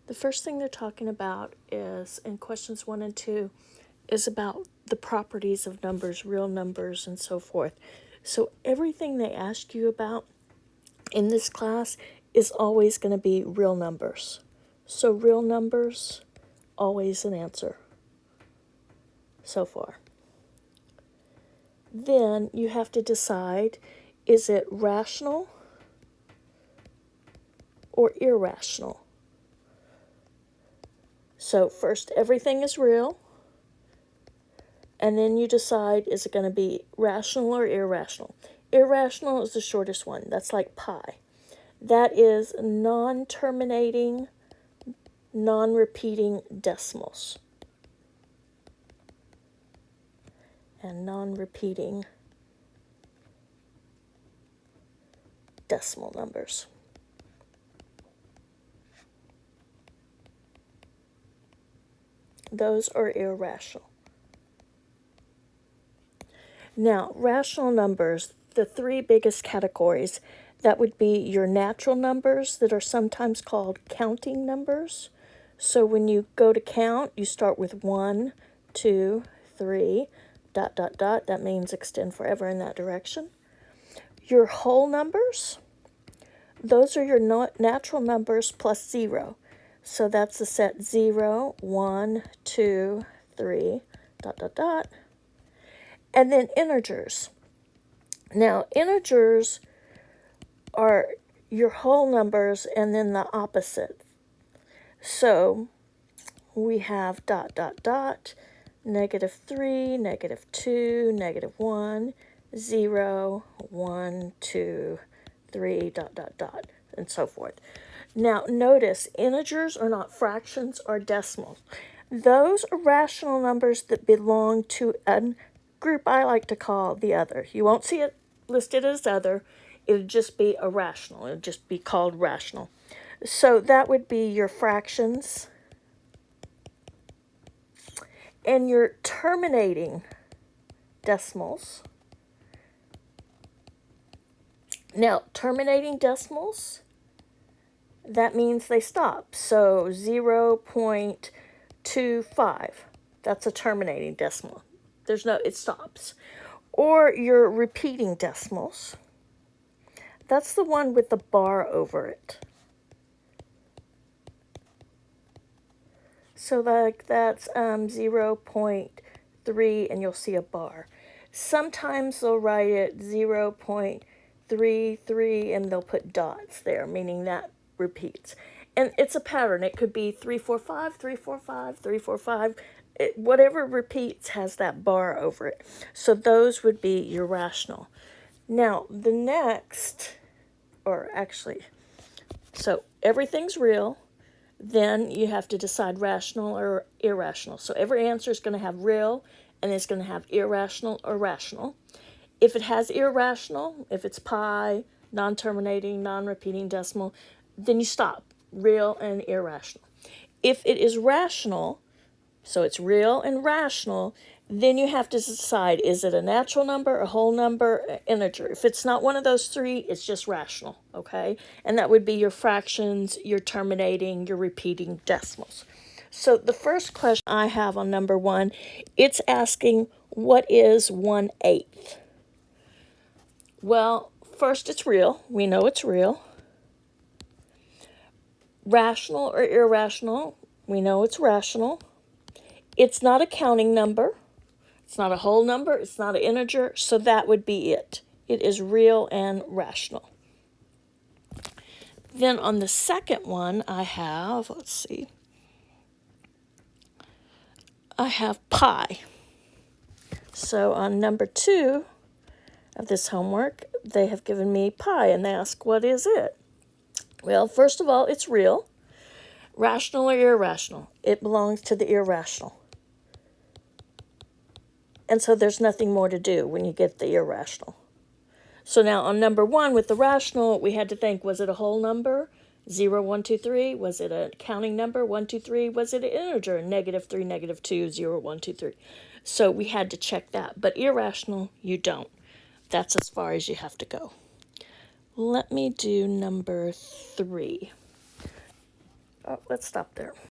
The first thing they're talking about is in questions 1 and 2 is about the properties of numbers, real numbers, and so forth. So everything they ask you about in this class is always going to be real numbers. So real numbers, always an answer so far. Then you have to decide, is it rational or irrational? So first, everything is real. And then you decide, is it going to be rational or irrational? Irrational is the shortest one. That's like pi. That is non-terminating, non-repeating decimals. And non-repeating decimal numbers. Those are irrational. Now, rational numbers, the three biggest categories, that would be your natural numbers that are sometimes called counting numbers. So when you go to count, you start with 1, 2, 3, ... That means extend forever in that direction. Your whole numbers, those are your natural numbers plus 0. So that's the set 0, 1, 2, 3, ... And then integers. Now, integers are your whole numbers and then the opposite. So we have ... -3, -2, -1, 0, 1, 2, 3, ... and so forth. Now, notice integers are not fractions or decimals. Those are rational numbers that belong to a group I like to call the other. You won't see it listed as other. It would just be a rational. It would just be called rational. So that would be your fractions and your terminating decimals. Now, terminating decimals, that means they stop. So 0.25, that's a terminating decimal. It stops. Or your repeating decimals. That's the one with the bar over it. So that's 0.3 and you'll see a bar. Sometimes they'll write it 0.33 and they'll put dots there, meaning that repeats. And it's a pattern. It could be 345, 345, 345. Whatever repeats has that bar over it. So those would be your rational. Now, the next, so everything's real. Then you have to decide rational or irrational. So every answer is going to have real and it's going to have irrational or rational. If it has irrational, if it's pi, non-terminating, non-repeating decimal, then you stop, real and irrational. If it is rational, so it's real and rational, then you have to decide, is it a natural number, a whole number, an integer? If it's not one of those three, it's just rational, okay? And that would be your fractions, your terminating, your repeating decimals. So the first question I have on number 1, it's asking, what is 1/8? Well, first it's real. We know it's real. Rational or irrational? We know it's rational. It's not a counting number. It's not a whole number. It's not an integer. So that would be it. It is real and rational. Then on the second one, I have pi. So on number 2 of this homework, they have given me pi, and they ask, what is it? Well, first of all, it's real. Rational or irrational? It belongs to the irrational. And so there's nothing more to do when you get the irrational. So now on number 1 with the rational, we had to think, was it a whole number? 0, 1, 2, 3. Was it a counting number? 1, 2, 3. Was it an integer? -3, -2, 0, 1, 2, 3. So we had to check that. But irrational, you don't. That's as far as you have to go. Let me do number 3. Oh, let's stop there.